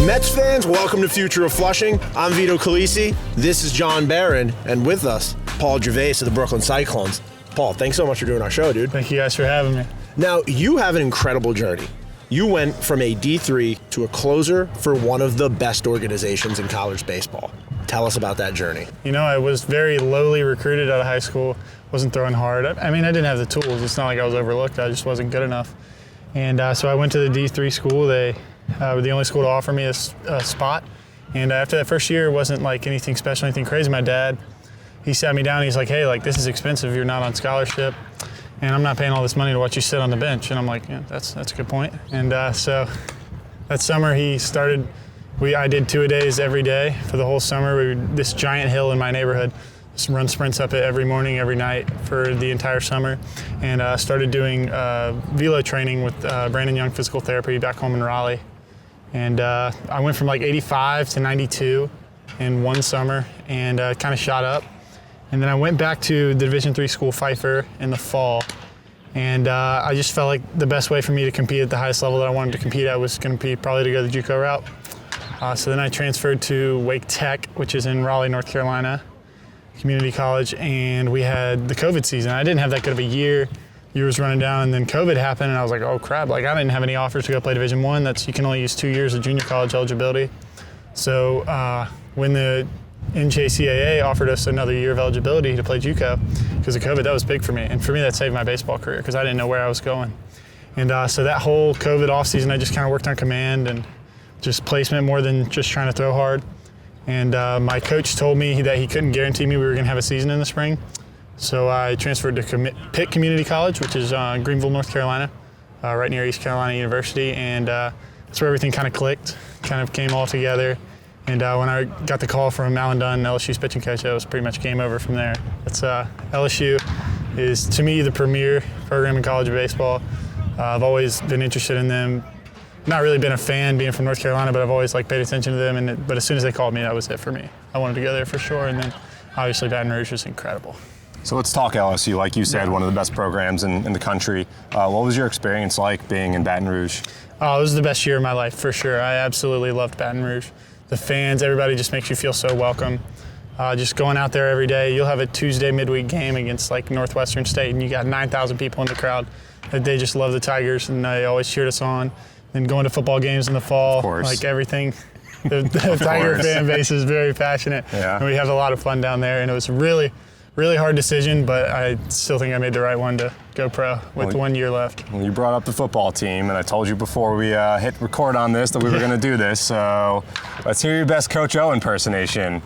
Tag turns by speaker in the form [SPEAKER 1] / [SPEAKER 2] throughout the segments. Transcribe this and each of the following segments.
[SPEAKER 1] Mets fans, welcome to Future of Flushing. I'm Vito Calisi. This is John Barron, and with us, Paul Gervase of the Brooklyn Cyclones. Paul, thanks so much for doing our show, dude.
[SPEAKER 2] Thank you guys for having me.
[SPEAKER 1] Now, you have an incredible journey. You went from a D3 to a closer for one of the best organizations in college baseball. Tell us about that journey.
[SPEAKER 2] You know, I was very lowly recruited out of high school. Wasn't throwing hard. I mean, I didn't have the tools. It's not like I was overlooked. I just wasn't good enough. And so I went to the D3 school. They were the only school to offer me a spot. And after that first year, it wasn't like anything special, anything crazy. My dad, he sat me down. He's like, hey, like, this is expensive. You're not on scholarship. And I'm not paying all this money to watch you sit on the bench. And I'm like, yeah, that's a good point. And so that summer he started, I did 2-a-days every day for the whole summer. This giant hill in my neighborhood, just run sprints up it every morning, every night for the entire summer. And started doing velo training with Brandon Young Physical Therapy back home in Raleigh. And I went from like 85 to 92 in one summer and kind of shot up. And then I went back to the Division III school, Pfeiffer, in the fall. And I just felt like the best way for me to compete at the highest level that I wanted to compete at was going to be probably to go the JUCO route. So then I transferred to Wake Tech, which is in Raleigh, North Carolina, community college. And we had the COVID season. I didn't have that good of a year. Year was running down, and then COVID happened, and I was like, oh crap, like I didn't have any offers to go play Division I. You can only use 2 years of junior college eligibility. So when the NJCAA offered us another year of eligibility to play JUCO, because of COVID, that was big for me. And for me, that saved my baseball career because I didn't know where I was going. And so that whole COVID offseason, I just kind of worked on command and just placement more than just trying to throw hard. And my coach told me that he couldn't guarantee me we were going to have a season in the spring. So I transferred to Pitt Community College, which is Greenville, North Carolina, right near East Carolina University. And that's where everything kind of clicked, kind of came all together. And when I got the call from Alan Dunn, LSU's pitching coach, it was pretty much game over from there. LSU is, to me, the premier program in college baseball. I've always been interested in them. Not really been a fan being from North Carolina, but I've always paid attention to them. But as soon as they called me, that was it for me. I wanted to go there for sure. And then obviously Baton Rouge was incredible.
[SPEAKER 3] So let's talk LSU. Like you said, one of the best programs in the country. What was your experience like being in Baton Rouge?
[SPEAKER 2] Oh, it was the best year of my life, for sure. I absolutely loved Baton Rouge. The fans, everybody just makes you feel so welcome. Just going out there every day. You'll have a Tuesday midweek game against Northwestern State, and you got 9,000 people in the crowd. They just love the Tigers, and they always cheered us on. And going to football games in the fall, everything. The Tiger fan base is very passionate.
[SPEAKER 3] Yeah.
[SPEAKER 2] And we had a lot of fun down there, and it was really hard decision, but I still think I made the right one to go pro with 1 year left.
[SPEAKER 3] Well, you brought up the football team, and I told you before we hit record on this that we were going to do this. So let's hear your best Coach O impersonation.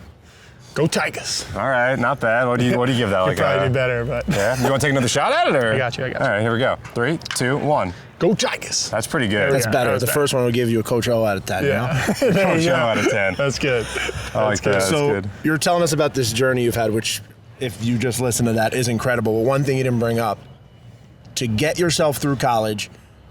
[SPEAKER 2] Go Tigers.
[SPEAKER 3] All right, not bad. What do you give that?
[SPEAKER 2] Could probably do better, but
[SPEAKER 3] yeah. You want to take another shot at it, or?
[SPEAKER 2] I got you.
[SPEAKER 3] All right, here we go. 3, 2, 1.
[SPEAKER 2] Go Tigers.
[SPEAKER 3] That's pretty good.
[SPEAKER 1] That's better. The first one will give you a Coach O out of 10.
[SPEAKER 2] Yeah.
[SPEAKER 1] You know?
[SPEAKER 3] Coach O out of 10.
[SPEAKER 2] That's good.
[SPEAKER 3] I like that. That's
[SPEAKER 1] so
[SPEAKER 3] good.
[SPEAKER 1] You're telling us about this journey you've had, which, if you just listen to that, is incredible. But one thing you didn't bring up, to get yourself through college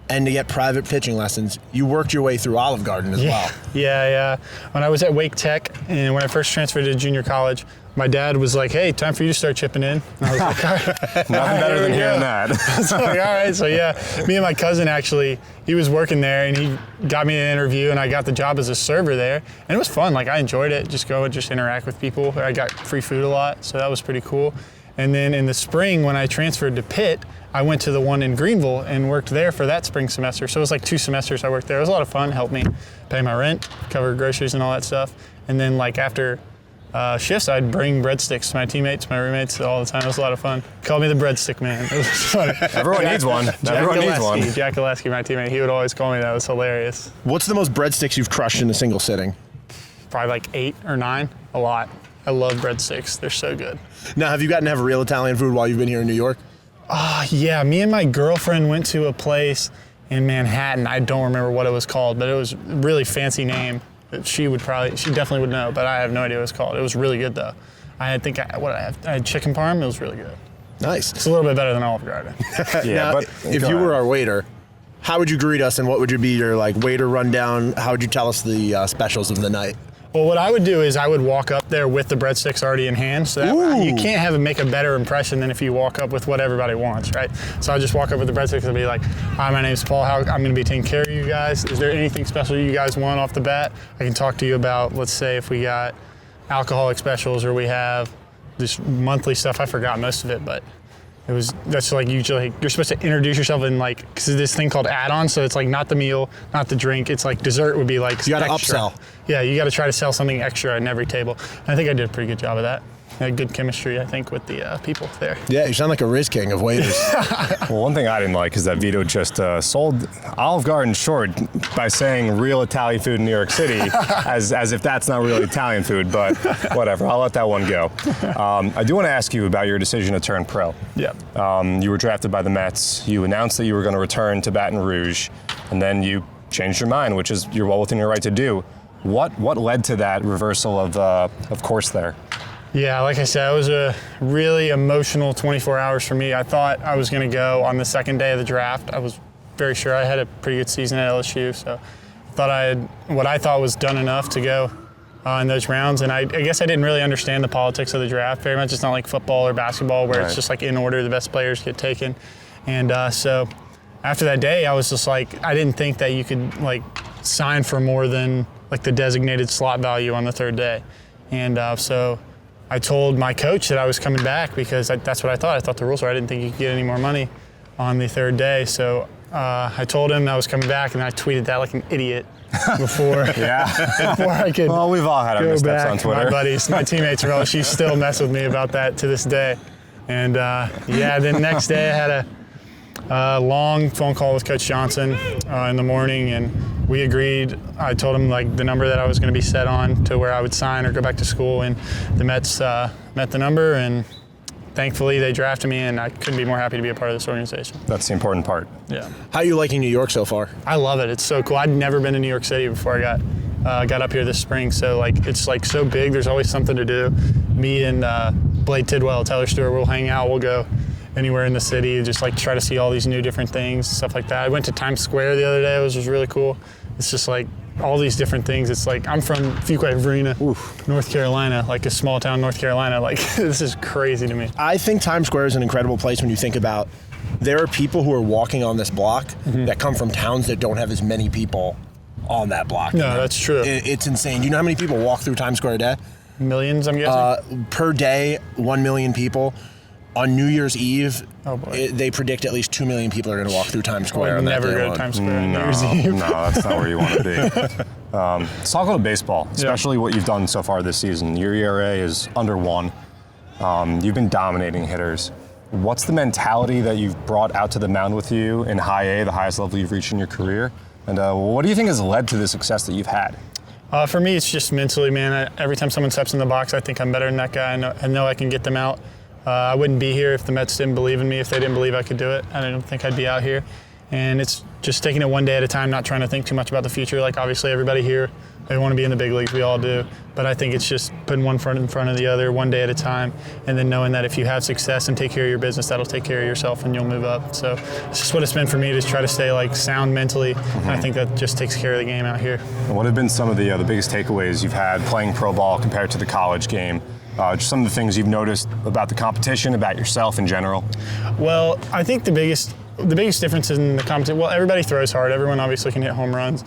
[SPEAKER 1] and to get private pitching lessons, you worked your way through Olive Garden as well.
[SPEAKER 2] Yeah. When I was at Wake Tech, and when I first transferred to junior college, my dad was like, hey, time for you to start chipping in. And I was like, all right.
[SPEAKER 3] Nothing better than hearing that.
[SPEAKER 2] So all right. So yeah, me and my cousin actually, he was working there, and he got me an interview, and I got the job as a server there. And it was fun. I enjoyed it. Just interact with people. I got free food a lot, so that was pretty cool. And then in the spring, when I transferred to Pitt, I went to the one in Greenville and worked there for that spring semester. So it was 2 semesters I worked there. It was a lot of fun, helped me pay my rent, cover groceries and all that stuff. And then after shifts, I'd bring breadsticks to my teammates, my roommates all the time. It was a lot of fun. Called me the breadstick man. It was funny.
[SPEAKER 3] Everyone needs one. Everyone needs one.
[SPEAKER 2] Jack Gillespie, my teammate, he would always call me that. It was hilarious.
[SPEAKER 1] What's the most breadsticks you've crushed in a single sitting?
[SPEAKER 2] Probably 8 or 9. A lot. I love breadsticks. They're so good.
[SPEAKER 1] Now, have you gotten to have real Italian food while you've been here in New York?
[SPEAKER 2] Yeah. Me and my girlfriend went to a place in Manhattan. I don't remember what it was called, but it was a really fancy name. She definitely would know, but I have no idea what it's called. It was really good though. I had chicken parm. It was really good.
[SPEAKER 1] Nice.
[SPEAKER 2] It's a little bit better than Olive Garden.
[SPEAKER 1] Yeah, but if you were our waiter, how would you greet us, and what would be your waiter rundown? How would you tell us the specials of the night?
[SPEAKER 2] Well, what I would do is I would walk up there with the breadsticks already in hand, so that way you can't make a better impression than if you walk up with what everybody wants, right? So I just walk up with the breadsticks and be like, "Hi, my name's Paul. I'm going to be taking care of you guys. Is there anything special you guys want off the bat? I can talk to you about, let's say, if we got alcoholic specials or we have this monthly stuff. I forgot most of it, but that's like usually you're supposed to introduce yourself in like, because this thing called add-ons, so it's like not the meal, not the drink, it's like dessert would be like
[SPEAKER 1] you got to
[SPEAKER 2] extra.
[SPEAKER 1] upsell.
[SPEAKER 2] Yeah, you got to try to sell something extra in every table. And I think I did a pretty good job of that. I had good chemistry, I think, with the people there.
[SPEAKER 1] Yeah, you sound like a Riz King of waiters.
[SPEAKER 3] Well, one thing I didn't like is that Vito just sold Olive Garden short by saying real Italian food in New York City as if that's not really Italian food, but whatever. I'll let that one go. I do want to ask you about your decision to turn pro.
[SPEAKER 2] Yeah.
[SPEAKER 3] You were drafted by the Mets. You announced that you were going to return to Baton Rouge, and then you changed your mind, which is you're well within your right to do. What led to that reversal of course there?
[SPEAKER 2] Yeah, like I said, it was a really emotional 24 hours for me. I thought I was going to go on the second day of the draft. I was very sure I had a pretty good season at LSU, so I thought I had what I thought was done enough to go in those rounds. And I guess I didn't really understand the politics of the draft very much. It's not like football or basketball where it's just like in order the best players get taken. And so after that day, I was just like, I didn't think that you could like sign for more than like the designated slot value on the third day. And so I told my coach that I was coming back because that's what I thought. I thought the rules were I didn't think you could get any more money on the third day. So I told him I was coming back, and I tweeted that like an idiot before, before I could.
[SPEAKER 3] Well, we've all had our missteps on Twitter.
[SPEAKER 2] My buddies, my teammates are all, she still mess with me about that to this day. And then next day I had a long phone call with Coach Johnson in the morning, and we agreed. I told him like the number that I was going to be set on to where I would sign or go back to school, and the Mets met the number, and thankfully they drafted me, and I couldn't be more happy to be a part of this organization.
[SPEAKER 3] That's the important part.
[SPEAKER 2] Yeah.
[SPEAKER 1] How are you liking New York so far?
[SPEAKER 2] I love it. It's so cool. I'd never been to New York City before I got up here this spring, so like it's like so big. There's always something to do. Me and Blade Tidwell, Tyler Stewart, we'll hang out. We'll go anywhere in the city, just like try to see all these new different things, stuff like that. I went to Times Square the other day, which was really cool. It's just like all these different things. It's like I'm from Fuquay-Varina, North Carolina, like a small town, North Carolina. Like this is crazy to me.
[SPEAKER 1] I think Times Square is an incredible place when you think about there are people who are walking on this block that come from towns that don't have as many people on that block.
[SPEAKER 2] No, that's true.
[SPEAKER 1] It's insane. Do you know how many people walk through Times Square a day?
[SPEAKER 2] Millions, I'm guessing?
[SPEAKER 1] Per day, 1 million people. On New Year's Eve, they predict at least 2 million people are going to walk through Times Square.
[SPEAKER 2] I'd never go to Times Square on New Year's Eve.
[SPEAKER 3] No, that's not where you want to be. Let's talk about baseball, especially what you've done so far this season. Your ERA is under 1. You've been dominating hitters. What's the mentality that you've brought out to the mound with you in high A, the highest level you've reached in your career? And what do you think has led to the success that you've had?
[SPEAKER 2] For me, it's just mentally, man. Every time someone steps in the box, I think I'm better than that guy. I know I can get them out. I wouldn't be here if the Mets didn't believe in me, if they didn't believe I could do it. I don't think I'd be out here. And it's just taking it one day at a time, not trying to think too much about the future. Like, obviously, everybody here, they want to be in the big leagues. We all do. But I think it's just putting one foot in front of the other, one day at a time, and then knowing that if you have success and take care of your business, that'll take care of yourself and you'll move up. So it's just what it's been for me to try to stay, like, sound mentally. And I think that just takes care of the game out here.
[SPEAKER 3] What have been some of the biggest takeaways you've had playing pro ball compared to the college game? Just some of the things you've noticed about the competition, about yourself in general?
[SPEAKER 2] Well, I think the biggest difference in the competition, well, everybody throws hard. Everyone obviously can hit home runs,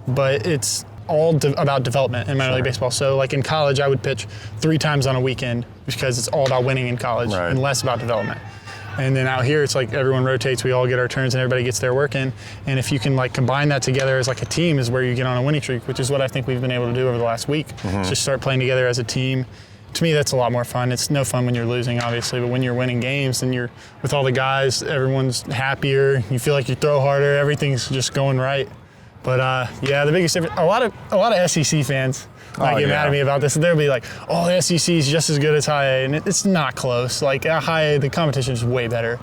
[SPEAKER 2] but it's all about development in minor league baseball. So like in college, I would pitch 3 times on a weekend because it's all about winning in college and less about development. And then out here, it's like everyone rotates, we all get our turns, and everybody gets their work in. And if you can like combine that together as like a team is where you get on a winning streak, which is what I think we've been able to do over the last week. Just start playing together as a team. To me, that's a lot more fun. It's no fun when you're losing, obviously, but when you're winning games and you're with all the guys, everyone's happier. You feel like you throw harder. Everything's just going right. But the biggest difference. A lot of SEC fans get mad at me about this. They'll be like, "Oh, the SEC is just as good as high A," and it's not close. Like at high A, the competition is way better.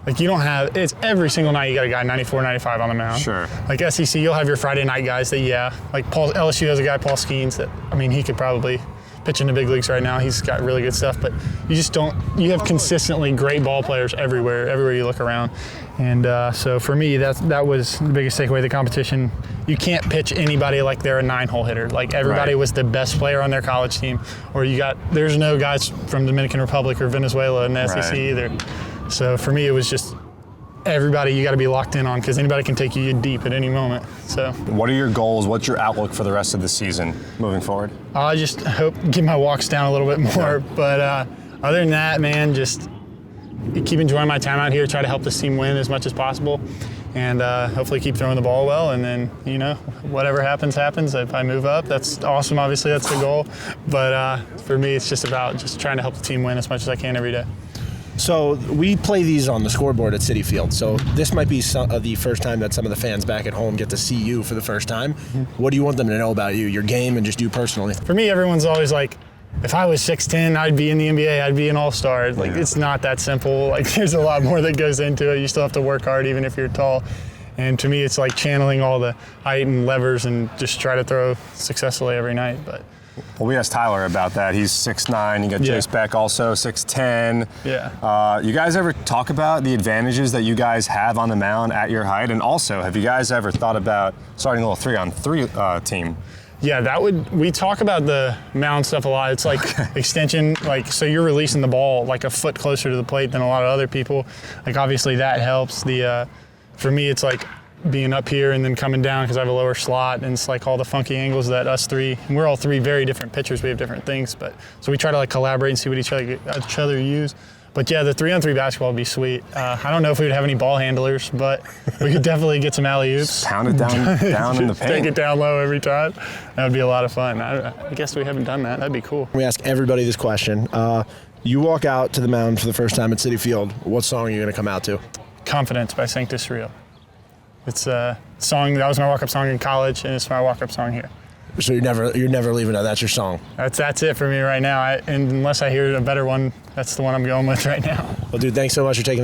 [SPEAKER 2] Like you don't have, it's every single night you got a guy 94, 95 on the mound.
[SPEAKER 3] Sure.
[SPEAKER 2] Like SEC, you'll have your Friday night guys that, like LSU has a guy, Paul Skeens, that, I mean, he could probably pitching the big leagues right now. He's got really good stuff, but you just don't. You have consistently great ball players everywhere you look around, and so for me, that was the biggest takeaway of the competition. You can't pitch anybody like they're a 9-hole hitter. Like everybody was the best player on their college team, or there's no guys from Dominican Republic or Venezuela in the SEC either. So for me, it was just everybody you got to be locked in on, because anybody can take you deep at any moment. So
[SPEAKER 3] what are your goals? What's your outlook for the rest of the season moving forward?
[SPEAKER 2] I just hope get my walks down a little bit more. But other than that, man, just keep enjoying my time out here, try to help this team win as much as possible, and hopefully keep throwing the ball well. And then, whatever happens. If I move up, that's awesome. Obviously, that's the goal. But for me, it's just about just trying to help the team win as much as I can every day.
[SPEAKER 1] So we play these on the scoreboard at Citi Field. So this might be the first time that some of the fans back at home get to see you for the first time. What do you want them to know about you, your game, and just you personally?
[SPEAKER 2] For me, everyone's always like, if I was 6'10", I'd be in the NBA, I'd be an all-star. Like, it's not that simple. Like, there's a lot more that goes into it. You still have to work hard even if you're tall. And to me, it's like channeling all the height and levers and just try to throw successfully every night.
[SPEAKER 3] Well, we asked Tyler about that. He's 6'9". You got Jace Beck, also 6'10".
[SPEAKER 2] Yeah.
[SPEAKER 3] You guys ever talk about the advantages that you guys have on the mound at your height? And also, have you guys ever thought about starting a little 3-on-3 team?
[SPEAKER 2] Yeah, we talk about the mound stuff a lot. It's like extension, so you're releasing the ball like a foot closer to the plate than a lot of other people. Like, obviously that helps. For me, it's like being up here and then coming down because I have a lower slot, and it's like all the funky angles that us three, and we're all three very different pitchers. We have different things, so we try to collaborate and see what each other use. But yeah, the 3-on-3 basketball would be sweet. I don't know if we would have any ball handlers, but we could definitely get some alley-oops.
[SPEAKER 3] Pound it down in the paint.
[SPEAKER 2] Take it down low every time. That would be a lot of fun. I guess we haven't done that. That'd be cool.
[SPEAKER 1] We ask everybody this question. You walk out to the mound for the first time at Citi Field. What song are you going to come out to?
[SPEAKER 2] Confidence by Sanctus Real. It's a song that was my walk-up song in college, and it's my walk-up song here.
[SPEAKER 1] So you're never leaving that. That's your song.
[SPEAKER 2] That's it for me right now. And unless I hear a better one, that's the one I'm going with right now.
[SPEAKER 1] Well, dude, thanks so much for taking the time.